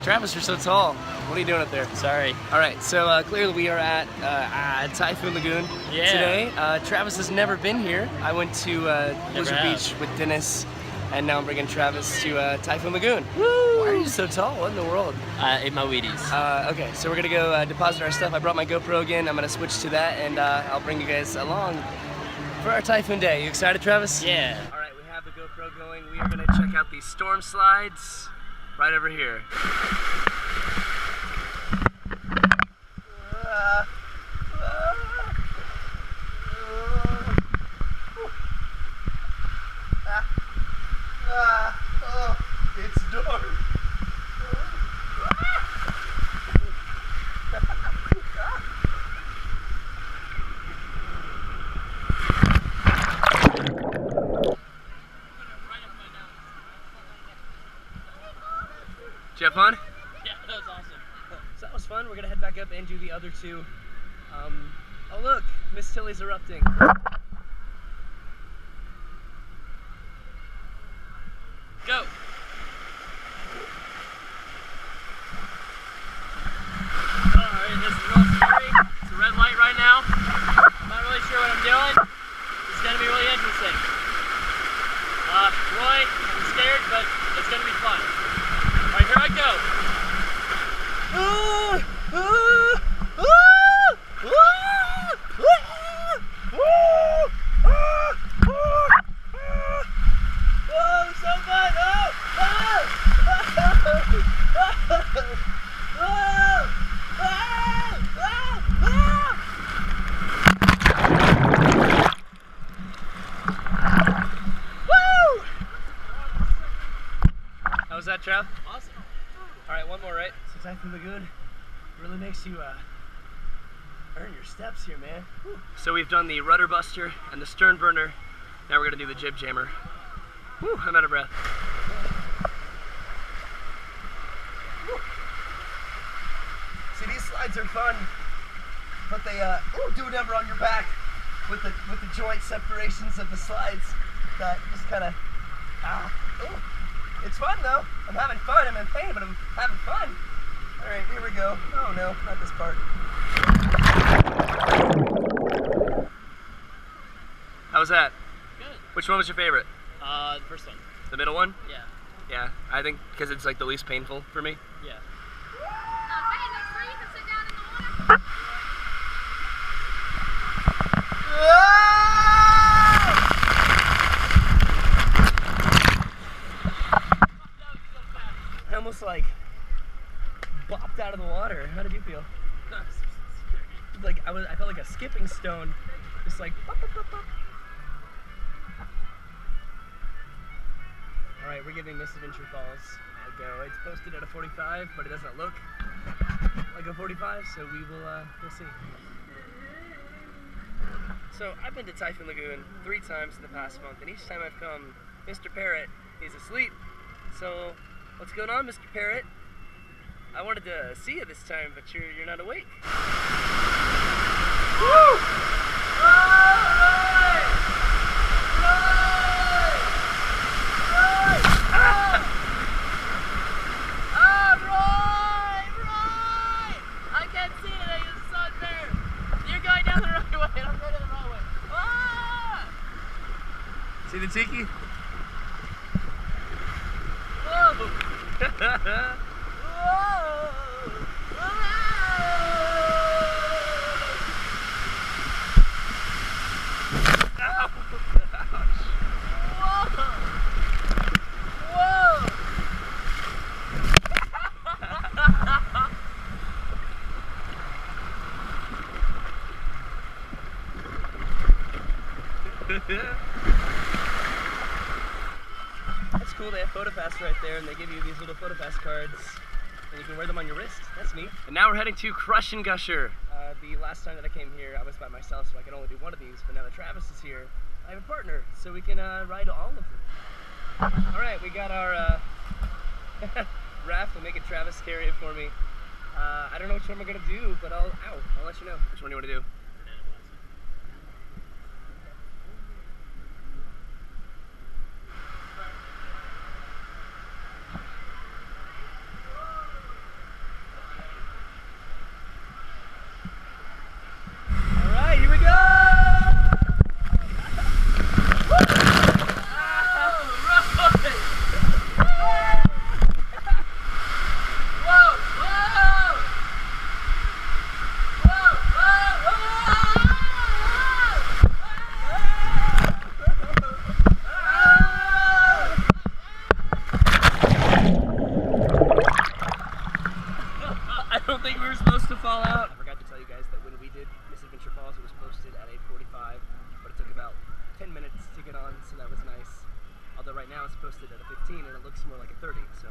Travis, you're so tall. What are you doing up there? Sorry. All right, so clearly we are at Typhoon Lagoon today. Travis has never been here. I went to Blizzard Beach with Dennis, and now I'm bringing Travis to Typhoon Lagoon. Woo! Why are you so tall? What in the world? I ate my Wheaties. Okay, so we're gonna go deposit our stuff. I brought my GoPro again. I'm gonna switch to that, and I'll bring you guys along for our Typhoon day. You excited, Travis? Yeah. All right, we have the GoPro going. We are gonna check out these storm slides right over here. It's dark. Did you have fun? Yeah, that was awesome. So that was fun. We're gonna head back up and do the other two. Oh look, Miss Tilly's erupting. Go! Alright, this is real scary. It's a red light right now. I'm not really sure what I'm doing. It's gonna be really interesting. Roy, I'm scared, but it's gonna be fun. Alright, here I go. How was that, Trav? Awesome. Alright, one more, right? So Typhoon Lagoon really makes you earn your steps here, man. Whew. So we've done the rudder buster and the stern burner. Now we're gonna do the jib jammer. Whew, I'm out of breath. Whew. See, these slides are fun, but they do whatever on your back with the joint separations of the slides. That just kind of It's fun though. I'm having fun. I'm in pain, but I'm having fun. All right, here we go. Oh no, not this part. How was that? Good. Which one was your favorite? The first one. The middle one? Yeah. Yeah, I think because it's like the least painful for me. Yeah. Okay, next where you can sit down in the water. I almost like bopped out of the water. How did you feel? Like I felt like a skipping stone, just like bop, bop, bop, bop. All right, we're giving Misadventure Falls a go. It's posted at a 45, but it doesn't look like a 45, so we'll see. So I've been to Typhoon Lagoon 3 times in the past month, and each time I've come, Mr. Parrot is asleep. So what's going on, Mr. Parrot? I wanted to see you this time, but you're not awake. Woo! I can't see it. It's so unfair. You're going down the right way, and I'm going down the wrong way. Ah! See the tiki? Whoa! That's cool, they have PhotoPass right there, and they give you these little PhotoPass cards, and you can wear them on your wrist. That's neat. And now we're heading to Crush and Gusher. The last time that I came here, I was by myself, so I could only do one of these, but now that Travis is here, I have a partner, so we can ride all of them. All right, we got our raft. I'm making Travis carry it for me. I don't know which one we're gonna do, but I'll let you know. Which one do you want to do? now it's posted at a 15 and it looks more like a 30. So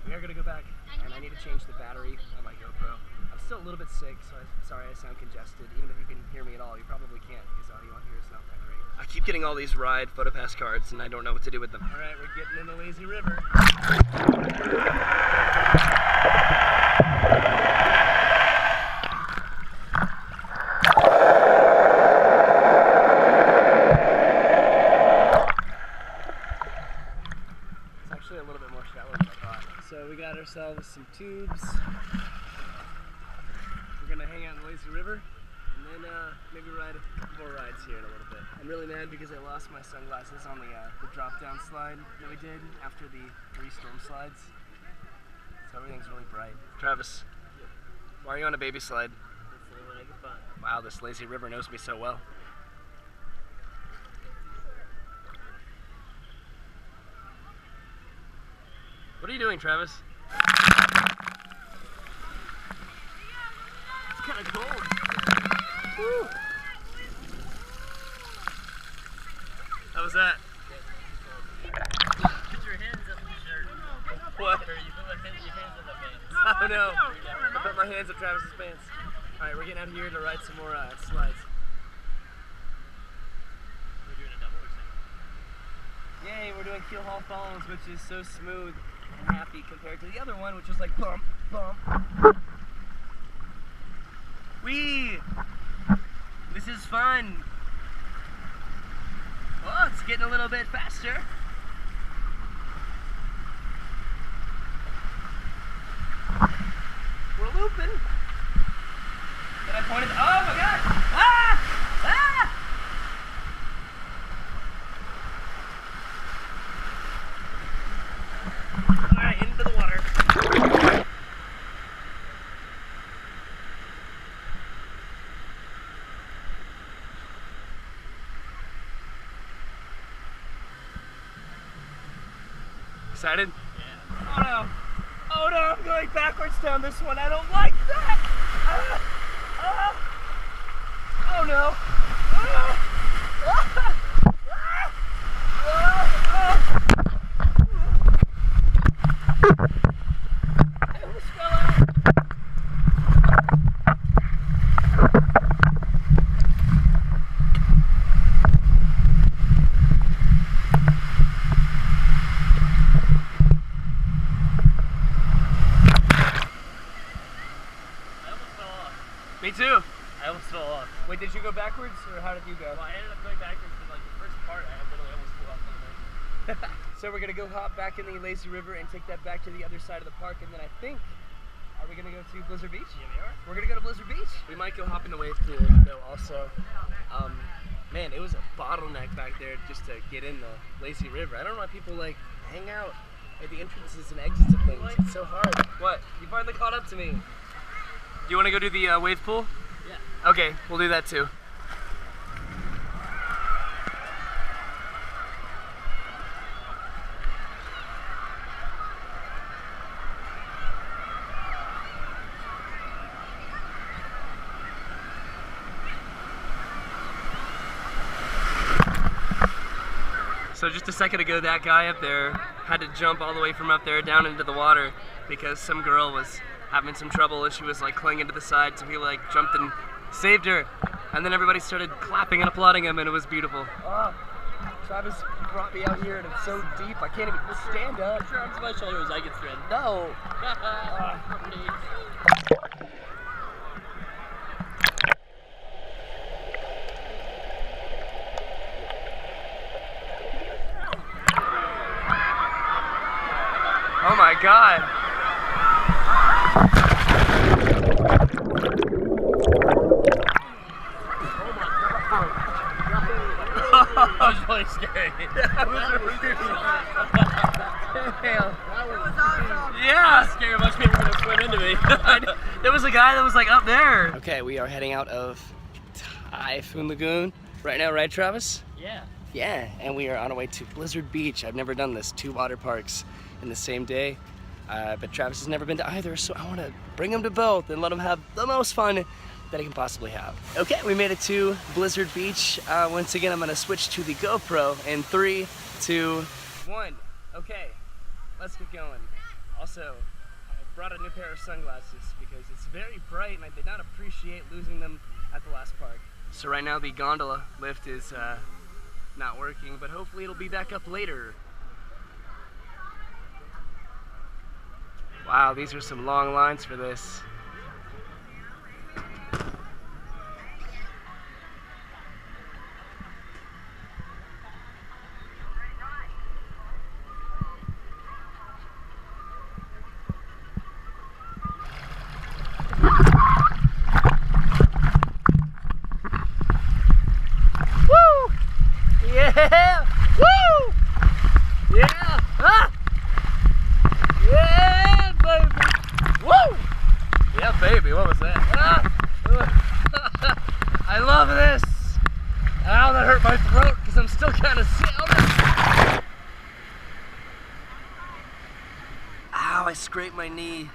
we are gonna go back, and I need to change the battery on my GoPro. I'm still a little bit sick, so I'm sorry I sound congested. Even if you can hear me at all, you probably can't because audio on here is not that great. I keep getting all these ride PhotoPass cards, and I don't know what to do with them. All right, we're getting in the lazy river. It's actually a little bit more shallow than I thought. So we got ourselves some tubes. We're gonna hang out in the lazy river, and then maybe ride a couple more rides here in a little bit. I'm really mad because I lost my sunglasses on the drop down slide that we did after the 3 storm slides. So everything's really bright. Travis, why are you on a baby slide? Wow, this lazy river knows me so well. What are you doing, Travis? It's kind of cold. Woo. How was that? Put your hands up in the shirt. What? Or you put your hands in the pants. Oh no, I put my hands up Travis's pants. Alright, we're getting out here to ride some more slides. We're doing a double or something? Yay, we're doing keel haul falls, which is so smooth and happy compared to the other one, which was like bump, bump. Whee! This is fun. Oh, it's getting a little bit faster. We're looping. Then I pointed. Oh my god! Ah! Ah! Alright, into the water. Excited? Yeah. Oh no! Oh no, I'm going backwards down this one. I don't like that! Oh no! I almost fell out. Me too. I almost fell off. Wait, did you go backwards or how did you go? Well, I ended up going backwards for like the first part. I literally almost flew off the thing. So we're gonna go hop back in the lazy river and take that back to the other side of the park, and then I think, are we gonna go to Blizzard Beach? Yeah, we are. We're gonna go to Blizzard Beach. We might go hop in the wave pool though also. Man, it was a bottleneck back there just to get in the lazy river. I don't know why people like hang out at the entrances and exits of things. It's so hard. What? You finally caught up to me. Do you want to go do the wave pool? Yeah. Okay, we'll do that too. So just a second ago, that guy up there had to jump all the way from up there down into the water because some girl was having some trouble and she was like clinging to the side, so he like jumped and saved her. And then everybody started clapping and applauding him, and it was beautiful. Oh, Travis brought me out here and it's so deep, I can't even stand up. Put your arms to my shoulders, I get thread. No. Oh my god. That was really scary. That was really Damn. That was awesome. Yeah. Scary, a bunch of people were gonna swim into me. There was a guy that was like up there. Okay, we are heading out of Typhoon Lagoon right now, right, Travis? Yeah. Yeah, and we are on our way to Blizzard Beach. I've never done this, 2 water parks in the same day, but Travis has never been to either, so I want to bring him to both and let him have the most fun that he can possibly have. Okay, we made it to Blizzard Beach. Once again, I'm gonna switch to the GoPro in 3, 2, 1. Okay, let's get going. Also, I brought a new pair of sunglasses because it's very bright and I did not appreciate losing them at the last park. So right now the gondola lift is not working, but hopefully it'll be back up later. Wow, these are some long lines for this. Yeah! Woo! Yeah! Ah! Yeah, baby! Woo! Yeah, baby, what was that? Ah! I love this! Ow, that hurt my throat because I'm still kind of sick. Ow, I scraped my knee.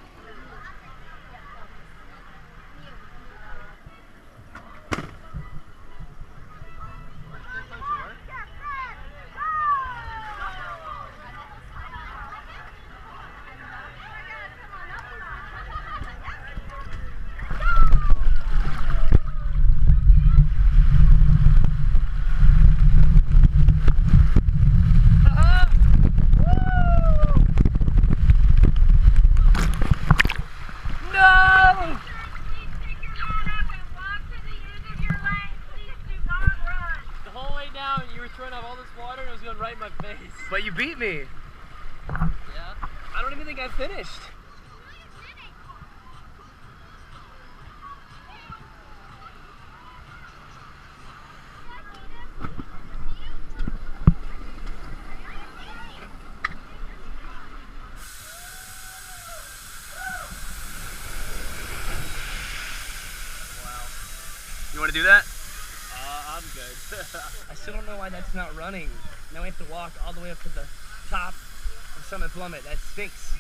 Right in my face. But you beat me. Yeah. I don't even think I finished. Wow. You want to do that? I'm good. I still don't know why that's not running. Now we have to walk all the way up to the top of Summit Plummet. That stinks.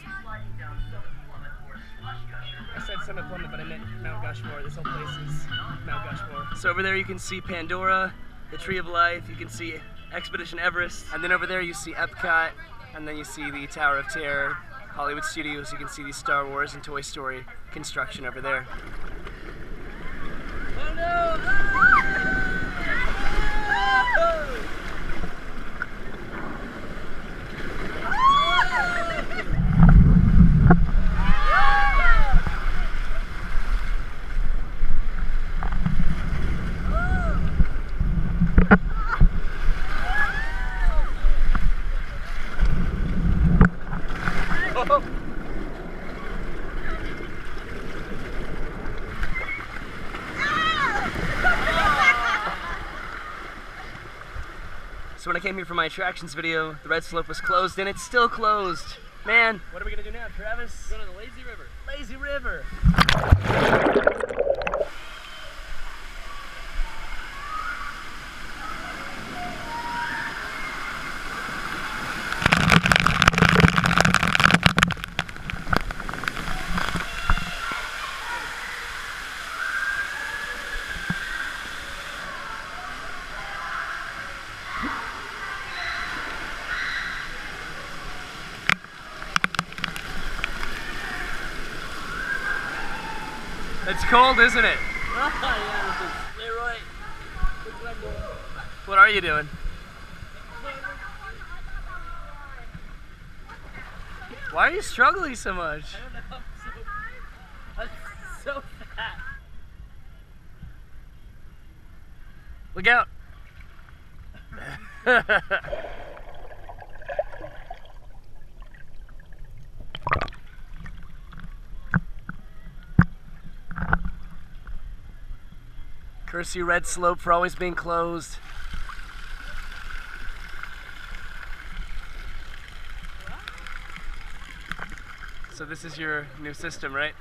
I said Summit Plummet, but I meant Mount Gushmore. This whole place is Mount Gushmore. So over there you can see Pandora, the Tree of Life, you can see Expedition Everest, and then over there you see Epcot, and then you see the Tower of Terror, Hollywood Studios. You can see the Star Wars and Toy Story construction over there. Oh no! So when I came here for my attractions video, the red slope was closed and it's still closed. Man, what are we gonna do now, Travis? Go to the lazy river. Lazy river. It's cold, isn't it? Yeah, Leroy. What I'm doing. What are you doing? Why are you struggling so much? I don't know. I'm so fat. Look out. Curse you, Red Slope, for always being closed. So this is your new system, right?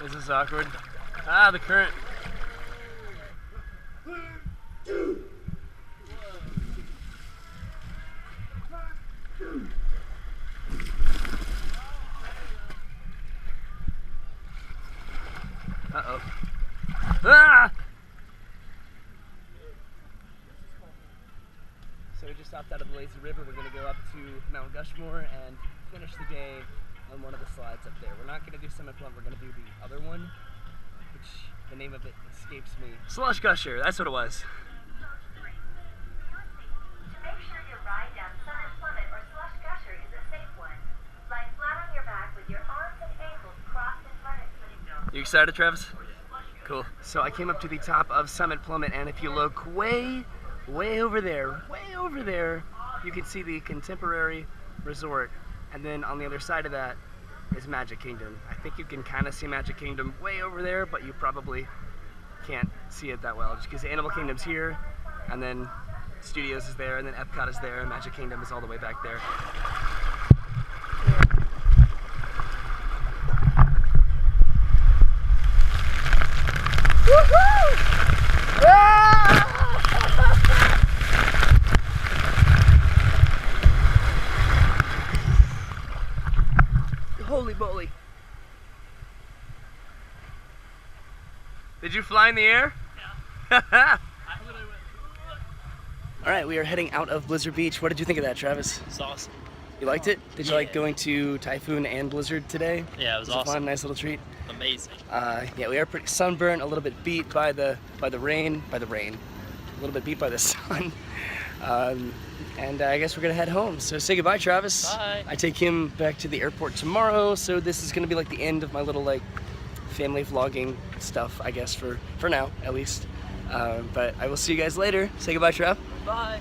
This is awkward. Ah, the current. Ah! So we just hopped out of the lazy river. We're gonna go up to Mount Gushmore and finish the day on one of the slides up there. We're not gonna do Summit Plum, we're gonna do the other one, which the name of it escapes me. Slush Gusher, that's what it was. To make sure your ride down Summit Plummet or Slush Gusher is a safe one, lie flat on your back with your arms and ankles crossed in front of you. You excited, Travis? Cool. So I came up to the top of Summit Plummet, and if you look way over there, you can see the Contemporary Resort. And then on the other side of that is Magic Kingdom. I think you can kind of see Magic Kingdom way over there, but you probably can't see it that well, just because Animal Kingdom's here, and then Studios is there, and then Epcot is there, and Magic Kingdom is all the way back there. Woohoo! Holy moly. Did you fly in the air? Yeah. I literally went. Alright, we are heading out of Blizzard Beach. What did you think of that, Travis? It's awesome. You liked it? Did you like Yeah. going to Typhoon and Blizzard today? Yeah, it was It was a awesome. fun, nice little treat. Amazing. Yeah, we are pretty sunburned, a little bit beat by the rain, a little bit beat by the sun. And I guess we're gonna head home. So say goodbye, Travis. Bye. I take him back to the airport tomorrow, so this is gonna be like the end of my little like family vlogging stuff, I guess for now at least. But I will see you guys later. Say goodbye, Trav. Bye.